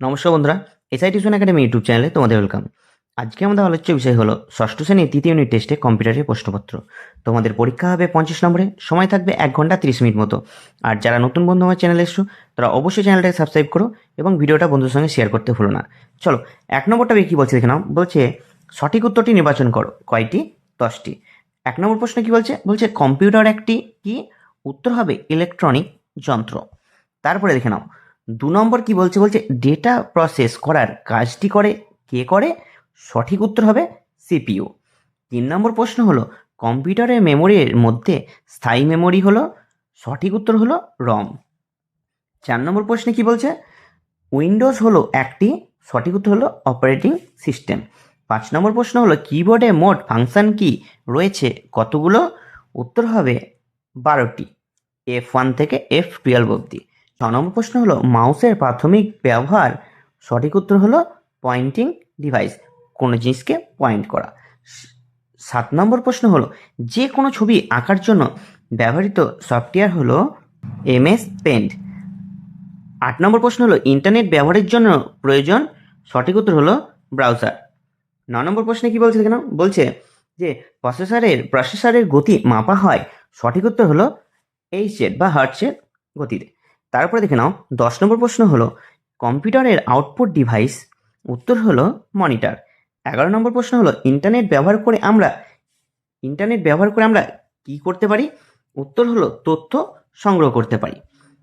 নমস্কার বন্ধুরা, SI tuition academy YouTube চ্যানেলে তোমাদের ওয়েলকাম। আজকে আমাদের আলোচ্য বিষয় হলো ষষ্ঠ শ্রেণীর তৃতীয় ইউনিট টেস্টে কম্পিউটারের প্রশ্নপত্র। তোমাদের পরীক্ষা হবে 50 নম্বরে, সময় থাকবে 1 ঘন্টা 30 মিনিট মতো। আর যারা নতুন বন্ধু আমার চ্যানেলে এসছো তারা অবশ্যই চ্যানেলটাকে সাবস্ক্রাইব করো এবং ভিডিওটা বন্ধুদের সঙ্গে শেয়ার করতে ভুলো না। চলো 1 নম্বরটা কী বলছে দেখে নাও। বলছে সঠিক উত্তরটি নির্বাচন করো। কয়টি? 10টি। 1 নম্বর প্রশ্ন কি বলছে? বলছে কম্পিউটার একটি কি? উত্তর হবে ইলেকট্রনিক যন্ত্র। তারপরে দেখে নাও 2 নম্বর কি বলছে? বলছে ডেটা প্রসেস করার কাজটি করে কে করে? সঠিক উত্তর হবে সিপিইউ। 3 নম্বর প্রশ্ন হলো কম্পিউটারের মেমোরির মধ্যে স্থায়ী মেমোরি হলো? সঠিক উত্তর হলো রম। 4 নম্বর প্রশ্নে কি বলছে? উইন্ডোজ হলো একটি? সঠিক উত্তর হলো অপারেটিং সিস্টেম। 5 নম্বর প্রশ্ন হলো কিবোর্ডে মোট ফাংশন কি রয়েছে কতগুলো? উত্তর হবে 12টি, F1 থেকে F12 অবধি। 6 নম্বর প্রশ্ন হলো মাউসের প্রাথমিক ব্যবহার? সঠিক উত্তর হলো পয়েন্টিং ডিভাইস, কোনো জিনিসকে পয়েন্ট করা। 7 নম্বর প্রশ্ন হলো যে কোনো ছবি আঁকার জন্য ব্যবহৃত সফটওয়্যার হলো MS পেন্ট। 8 নম্বর প্রশ্ন হলো ইন্টারনেট ব্যবহারের জন্য প্রয়োজন? সঠিক উত্তর হলো ব্রাউজার। 9 নম্বর প্রশ্নে কি বলছে কেন? বলছে যে প্রসেসরের গতি মাপা হয়? সঠিক উত্তর হলো এইচজেড বা হার্টজের গতিতে। তারপরে দেখে নাও 10 নম্বর প্রশ্ন হলো কম্পিউটারের আউটপুট ডিভাইস? উত্তর হলো মনিটর। 11 নম্বর প্রশ্ন হলো ইন্টারনেট ব্যবহার করে আমরা কি করতে পারি? উত্তর হলো তথ্য সংগ্রহ করতে পারি।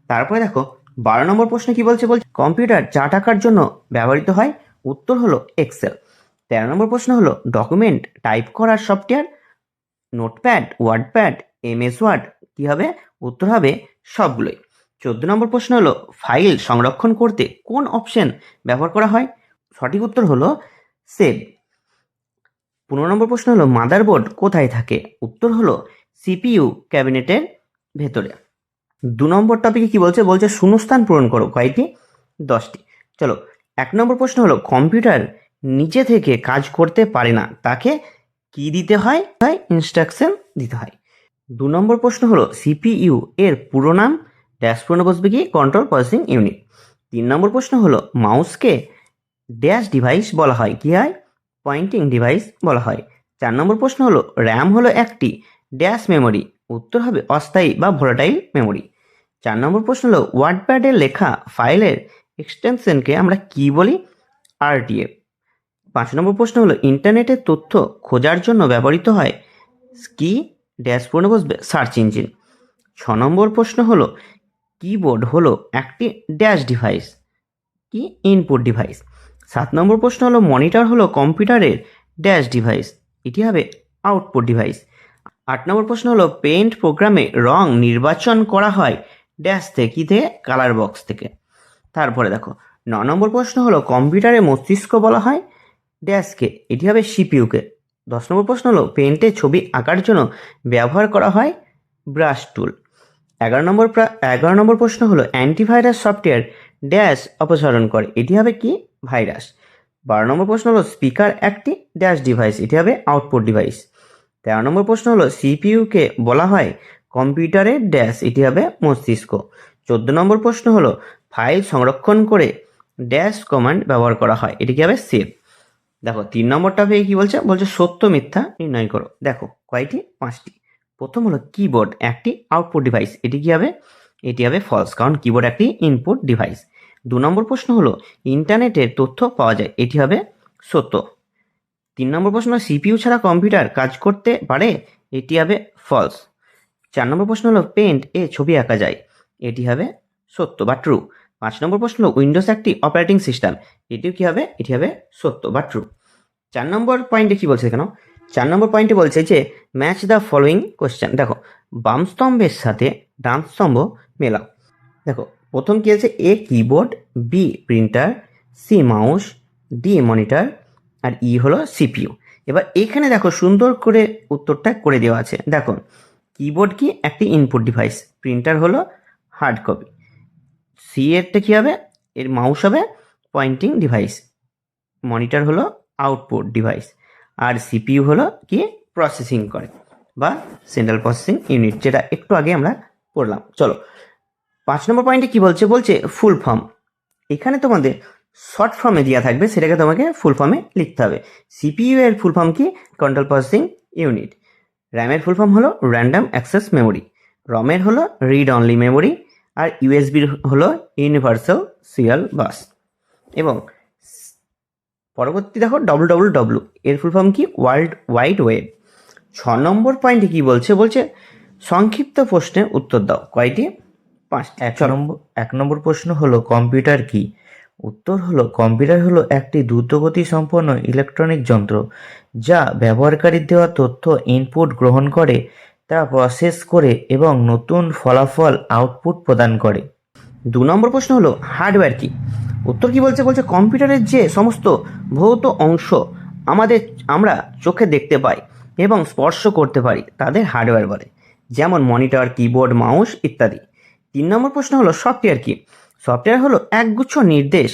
তারপরে দেখো 12 নম্বর প্রশ্ন কি বলছে? বলছে কম্পিউটার চার্ট আঁকার জন্য ব্যবহৃত হয়? উত্তর হলো এক্সেল। 13 নম্বর প্রশ্ন হলো ডকুমেন্ট টাইপ করার software? Notepad, wordpad, MS word? কি হবে? উত্তর হবে সবগুলোই। 14 নম্বর প্রশ্ন হলো ফাইল সংরক্ষণ করতে কোন অপশন ব্যবহার করা হয়? সঠিক উত্তর হলো সেভ। 15 নম্বর প্রশ্ন হলো মাদারবোর্ড কোথায় থাকে? উত্তর হলো CPU ক্যাবিনেটের ভেতরে। 2 নম্বর টপিকে কি বলছে? বলছে শূন্যস্থান পূরণ করো। কয়টি? 10টি। চলো 1 নম্বর প্রশ্ন হলো কম্পিউটার নিজে থেকে কাজ করতে পারে না, তাকে কি দিতে হয়? ইনস্ট্রাকশন দিতে হয়। 2 নম্বর প্রশ্ন হলো CPU এর পুরো নাম? ড্যাশ পূর্ণ বসবে কি? Control processing unit. 3 নম্বর প্রশ্ন হলো মাউসকে ড্যাশ ডিভাইস বলা হয়? কি হয়? পয়েন্টিং ডিভাইস বলা হয়। 4 নম্বর প্রশ্ন হলো র্যাম হলো একটি ড্যাশ মেমোরি? উত্তর হবে অস্থায়ী বা ভোলাটাইল মেমোরি। 4 নম্বর প্রশ্ন হলো ওয়ার্ডপ্যাডে লেখা ফাইলের এক্সটেনশনকে আমরা কি বলি? RTF। 5 নম্বর প্রশ্ন হলো ইন্টারনেটের তথ্য খোঁজার জন্য ব্যবহৃত হয় কি? ড্যাশ পূর্ণ বসবে সার্চ ইঞ্জিন। 6 নম্বর প্রশ্ন হলো কিবোর্ড হলো একটি ড্যাশ ডিভাইস? কি? Input device. 7 নম্বর প্রশ্ন হলো মনিটর হলো কম্পিউটারের ড্যাশ ডিভাইস? এটি হবে আউটপুট ডিভাইস। 8 নম্বর প্রশ্ন হলো পেইন্ট প্রোগ্রামে রং নির্বাচন করা হয় ড্যাশ থেকে? কি থেকে? কালার বক্স থেকে। তারপরে দেখো 9 নম্বর প্রশ্ন হলো কম্পিউটারের মস্তিষ্ক বলা হয় ড্যাশকে? এটি হবে সিপিইউকে। 10 নম্বর প্রশ্ন হলো পেন্টে ছবি আঁকার জন্য ব্যবহার করা হয় ব্রাশ টুল। 11 নম্বর প্রশ্ন হলো অ্যান্টিভাইরাস সফটওয়্যার ড্যাশ অপসারণ করে? এটি হবে কি? ভাইরাস। 12 নম্বর প্রশ্ন হলো স্পিকার একটি ড্যাশ ডিভাইস? এটি হবে আউটপুট ডিভাইস। 13 নম্বর প্রশ্ন হলো সিপিইউকে বলা হয় কম্পিউটারের ড্যাশ? এটি হবে মস্তিষ্ক। 14 নম্বর প্রশ্ন হলো ফাইল সংরক্ষণ করে ড্যাশ কমান্ড ব্যবহার করা হয়? এটি কি হবে? সেভ। দেখো 3 নম্বরটা পেয়ে কি বলছে? বলছে সত্য মিথ্যা নির্ণয় করো। দেখো কয়টি? 5টি। প্রথম হলো কিবোর্ড একটি আউটপুট ডিভাইস? এটি কি হবে? এটি হবে ফলস, কারণ কিবোর্ড একটি ইনপুট ডিভাইস। 2 নম্বর প্রশ্ন হলো ইন্টারনেটের তথ্য পাওয়া যায়? এটি হবে সত্য। 3 নম্বর প্রশ্ন সিপিইউ ছাড়া কম্পিউটার কাজ করতে পারে? এটি হবে ফলস। 4 নম্বর প্রশ্ন হলো পেন্ট এ ছবি আঁকা যায়? এটি হবে সত্য বা ট্রু। 5 নম্বর প্রশ্ন হলো উইন্ডোজ একটি অপারেটিং সিস্টেম? এটিও কি হবে? এটি হবে সত্য বা ট্রু। 4 নম্বর পয়েন্টে কি বলছে কেন? 4 নম্বর পয়েন্টে বলছে যে ম্যাচ দ্য ফলোয়িং কোশ্চেন। দেখো বাম স্তম্ভের সাথে ডান স্তম্ভ মেলাও। দেখো প্রথম কি আছে? A keyboard, B printer, C mouse, D monitor, আর ই হলো সিপিইউ। এবার এখানে দেখো সুন্দর করে উত্তরটা করে দেওয়া আছে। দেখো কিবোর্ড কি? একটি ইনপুট ডিভাইস। প্রিন্টার হলো হার্ড কপি। সি এরটা কী হবে? এর মাউস হবে পয়েন্টিং ডিভাইস। মনিটর হলো আউটপুট ডিভাইস। আর সিপিইউ হলো কি? প্রসেসিং করে বা সেন্ট্রাল প্রসেসিং ইউনিট, যেটা একটু আগে আমরা পড়লাম। চলো 5 নম্বর পয়েন্টে কি বলছে? বলছে ফুল ফর্ম। এখানে তোমাদের শর্ট ফর্মে দেওয়া থাকবে সেটাকে তোমাকে ফুল ফর্মে লিখতে হবে। সিপিইউ এর ফুল ফর্ম কি? Control processing unit. র্যামের ফুল ফর্ম হলো র্যান্ডম অ্যাক্সেস মেমোরি। রমের হলো রিড অনলি মেমোরি। আর ইউএসবির হলো ইউনিভার্সাল সিরিয়াল বাস। এবং পরবর্তী দেখো WWW এর ফুল ফর্ম কি? World wide web. 6 নম্বর পয়েন্টে কি বলছে? বলছে সংক্ষিপ্ত প্রশ্নের উত্তর দাও। কয়টি? 5টি। এক নম্বর প্রশ্ন হলো কম্পিউটার কি? উত্তর হলো কম্পিউটার হলো একটি দ্রুতগতি সম্পন্ন ইলেকট্রনিক যন্ত্র যা ব্যবহারকারীর দেওয়া তথ্য ইনপুট গ্রহণ করে, তা প্রসেস করে এবং নতুন ফলাফল আউটপুট প্রদান করে। 2 নম্বর প্রশ্ন হলো হার্ডওয়্যার কি? উত্তর কি বলছে? বলছে কম্পিউটারের যে সমস্ত ভৌত অংশ আমরা চোখে দেখতে পাই এবং স্পর্শ করতে পারি তাদের হার্ডওয়্যার বলে, যেমন মনিটর, কিবোর্ড, মাউস ইত্যাদি। 3 নম্বর প্রশ্ন হলো সফটওয়্যার কি? সফটওয়্যার হলো একগুচ্ছ নির্দেশ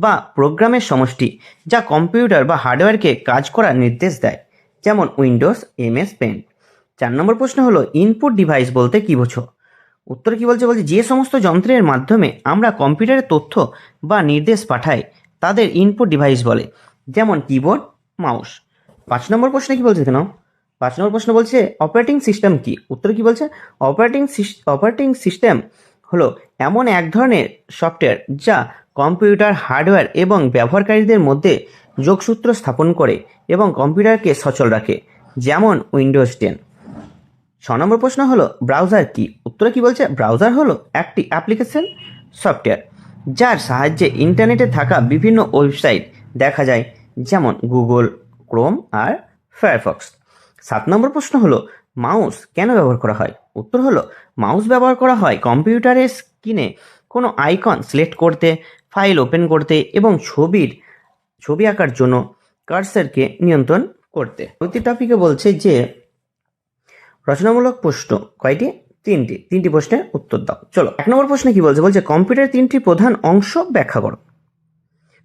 বা প্রোগ্রামের সমষ্টি যা কম্পিউটার বা হার্ডওয়্যারকে কাজ করার নির্দেশ দেয়, যেমন উইন্ডোজ, MS পেন্ট। 4 নম্বর প্রশ্ন হলো ইনপুট ডিভাইস বলতে কি বোঝো? উত্তর কি বলছে? বলছে যে সমস্ত যন্ত্রের মাধ্যমে আমরা কম্পিউটারে তথ্য বা নির্দেশ পাঠাই তাদের ইনপুট ডিভাইস বলে, যেমন কিবোর্ড, মাউস। 5 নম্বর প্রশ্নে কি বলছে কেন? 5 নম্বর প্রশ্ন বলছে অপারেটিং সিস্টেম কি? উত্তর কি বলছে? অপারেটিং সিস্টেম হলো এমন এক ধরনের সফটওয়্যার যা কম্পিউটার, হার্ডওয়্যার এবং ব্যবহারকারীদের মধ্যে যোগসূত্র স্থাপন করে এবং কম্পিউটারকে সচল রাখে, যেমন উইন্ডোজ 10। 6 নম্বর প্রশ্ন হলো ব্রাউজার কি? উত্তরে কি বলছে? ব্রাউজার হলো একটি অ্যাপ্লিকেশন সফটওয়্যার যার সাহায্যে ইন্টারনেটে থাকা বিভিন্ন ওয়েবসাইট দেখা যায়, যেমন গুগল, ক্রোম আর ফায়ারফক্স। 7 নম্বর প্রশ্ন হলো মাউস কেন ব্যবহার করা হয়? উত্তর হলো মাউস ব্যবহার করা হয় কম্পিউটারের স্ক্রিনে কোনো আইকন সিলেক্ট করতে, ফাইল ওপেন করতে এবং ছবি আঁকার জন্য কার্সারকে নিয়ন্ত্রণ করতে। প্রতি টপিকে বলছে যে রচনামূলক প্রশ্ন কয়টি? 3টি প্রশ্নের উত্তর দাও। চলো 1 নম্বর প্রশ্নে কি বলছে? বলছে কম্পিউটার 3টি প্রধান অংশ ব্যাখ্যা করো।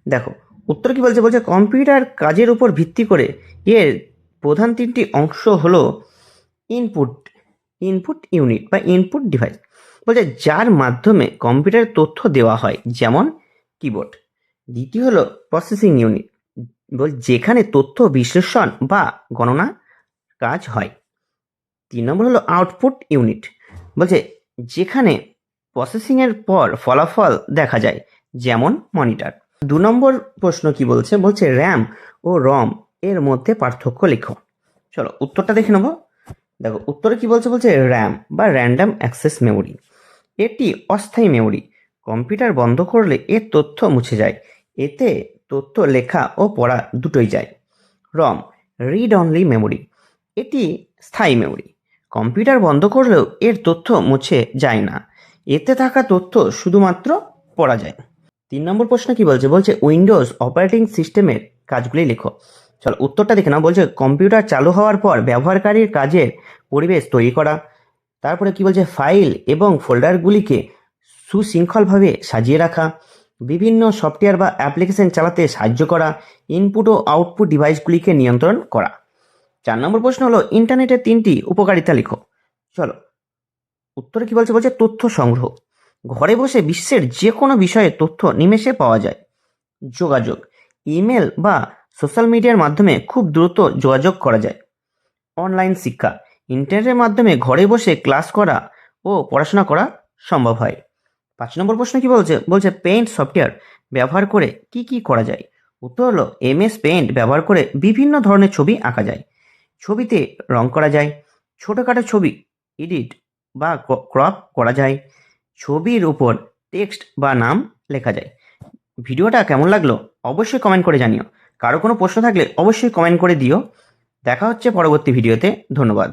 দেখো উত্তর কি বলছে? বলছে কম্পিউটার কাজের উপর ভিত্তি করে এর প্রধান 3টি অংশ হলো ইনপুট ইউনিট বা ইনপুট ডিভাইস, বলছে যার মাধ্যমে কম্পিউটারের তথ্য দেওয়া হয়, যেমন কিবোর্ড। দ্বিতীয় হলো প্রসেসিং ইউনিট, যেখানে তথ্য বিশ্লেষণ বা গণনা কাজ হয়। 3 নম্বর হলো আউটপুট ইউনিট, বলছে যেখানে প্রসেসিংয়ের পর ফলাফল দেখা যায়, যেমন মনিটর। 2 নম্বর প্রশ্ন কি বলছে? বলছে র্যাম ও রম এর মধ্যে পার্থক্য লেখো। চলো উত্তরটা দেখে নেব। দেখো উত্তরে কি বলছে? বলছে র্যাম বা র্যান্ডম অ্যাক্সেস মেমোরি এটি অস্থায়ী মেমোরি। কম্পিউটার বন্ধ করলে এর তথ্য মুছে যায়, এতে তথ্য লেখা ও পড়া দুটোই যায়। রম রিড অনলি মেমোরি, এটি স্থায়ী মেমোরি। কম্পিউটার বন্ধ করলেও এর তথ্য মুছে যায় না, এতে থাকা তথ্য শুধুমাত্র পড়া যায়। 3 নম্বর প্রশ্ন কি বলছে? বলছে উইন্ডোজ অপারেটিং সিস্টেমের কাজগুলি লেখো। চলো উত্তরটা দেখে নাও। বলছে কম্পিউটার চালু হওয়ার পর ব্যবহারকারীর কাজের পরিবেশ তৈরি করা। তারপরে কি বলছে? ফাইল এবং ফোল্ডারগুলিকে সুশৃঙ্খলভাবে সাজিয়ে রাখা, বিভিন্ন সফটওয়্যার বা অ্যাপ্লিকেশন চালাতে সাহায্য করা, ইনপুট ও আউটপুট ডিভাইসগুলিকে নিয়ন্ত্রণ করা। 4 নম্বর প্রশ্ন হলো ইন্টারনেটের 3টি উপকারিতা লিখো। চলো উত্তরে কি বলছে? বলছে তথ্য সংগ্রহ, ঘরে বসে বিশ্বের যে কোনো বিষয়ে তথ্য নিমেষে পাওয়া যায়। যোগাযোগ, ইমেল বা সোশ্যাল মিডিয়ার মাধ্যমে খুব দ্রুত যোগাযোগ করা যায়। অনলাইন শিক্ষা, ইন্টারনেটের মাধ্যমে ঘরে বসে ক্লাস করা ও পড়াশোনা করা সম্ভব হয়। 5 নম্বর প্রশ্ন কি বলছে? বলছে পেইন্ট সফটওয়্যার ব্যবহার করে কি করা যায়? উত্তর হলো MS পেইন্ট ব্যবহার করে বিভিন্ন ধরনের ছবি আঁকা যায়, ছবিতে রং করা যায়, ছোটোখাটো ছবি এডিট বা ক্রপ করা যায়, ছবির উপর টেক্সট বা নাম লেখা যায়। ভিডিওটা কেমন লাগলো অবশ্যই কমেন্ট করে জানিও। কারো কোনো প্রশ্ন থাকলে অবশ্যই কমেন্ট করে দিও। দেখা হচ্ছে পরবর্তী ভিডিওতে। ধন্যবাদ।